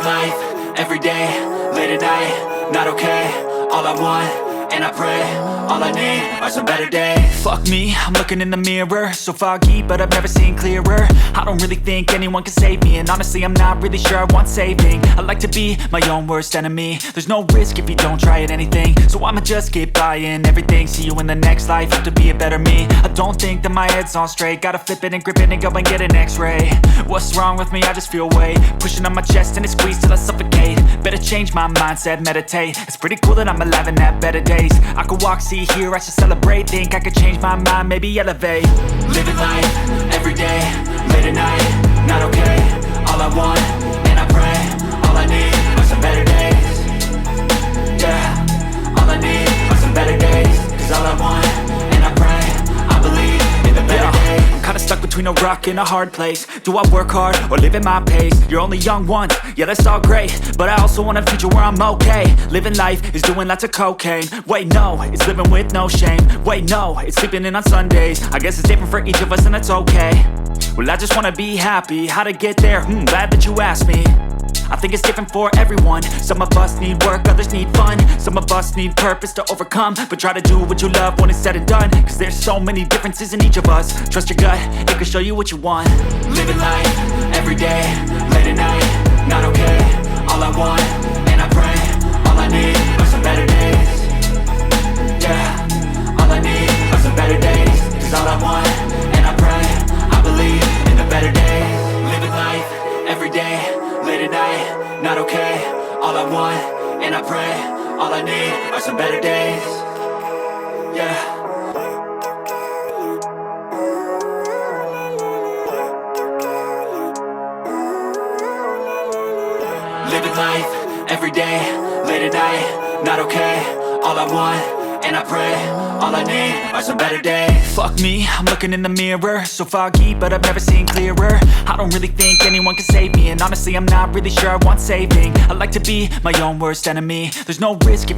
life, everyday, late at night, not okay. All I want, and I pray, all I need are some better days. Fuck me, I'm looking in the mirror, so foggy, but I've never seen clearer. I don't really think anyone can save me, and honestly I'm not really sure I want saving. I like to be my own worst enemy. There's no risk if you don't try at anything, so I'ma just keep buying everything. See you in the next life, have to be a better me. I don't think that my head's on straight, gotta flip it and grip it and go and get an x-ray. What's wrong with me? I just feel weight pushing on my chest and it squeezes till I suffocate. Better change my mindset, meditate. It's pretty cool that I'm alive and have better days. I could walk, see, hear, I should celebrate. Think I could change my mind, maybe elevate. Living life, everyday, late at night, not okay. All I want, and I pray, all I need are some better days. Yeah, all I need are some better days. Cause all I want, and I pray, I believe in the better days. I'm kinda stuck between a rock and a hard place. Do I work hard or live at my pace? You're only young once, yeah that's all great, but I also want a future where I'm okay. Living life is doing lots of cocaine. Wait no, it's living with no shame. Wait no, it's sleeping in on Sundays. I guess it's different for each of us and that's okay. Well I just wanna be happy, how to get there? Glad that you asked me. I think it's different for everyone. Some of us need work, others need fun. Some of us need purpose to overcome. But try to do what you love when it's said and done, cause there's so many differences in each of us. Trust your gut, it can show you what you want. Living life, everyday, late at night, not okay. All I want, and I pray, all I need are some better days. Yeah, all I need are some better days. Cause all I want, and I pray, I believe in the better days. Living life, everyday, late at night, not okay. All I want, and I pray, all I need are some better days. Yeah. Living life, everyday, late at night, not okay. All I want, and I pray, all I need are some better days. Fuck me, I'm looking in the mirror, so foggy, but I've never seen clearer. I don't really think anyone can save me, and honestly I'm not really sure I want saving. I like to be my own worst enemy. There's no risk if you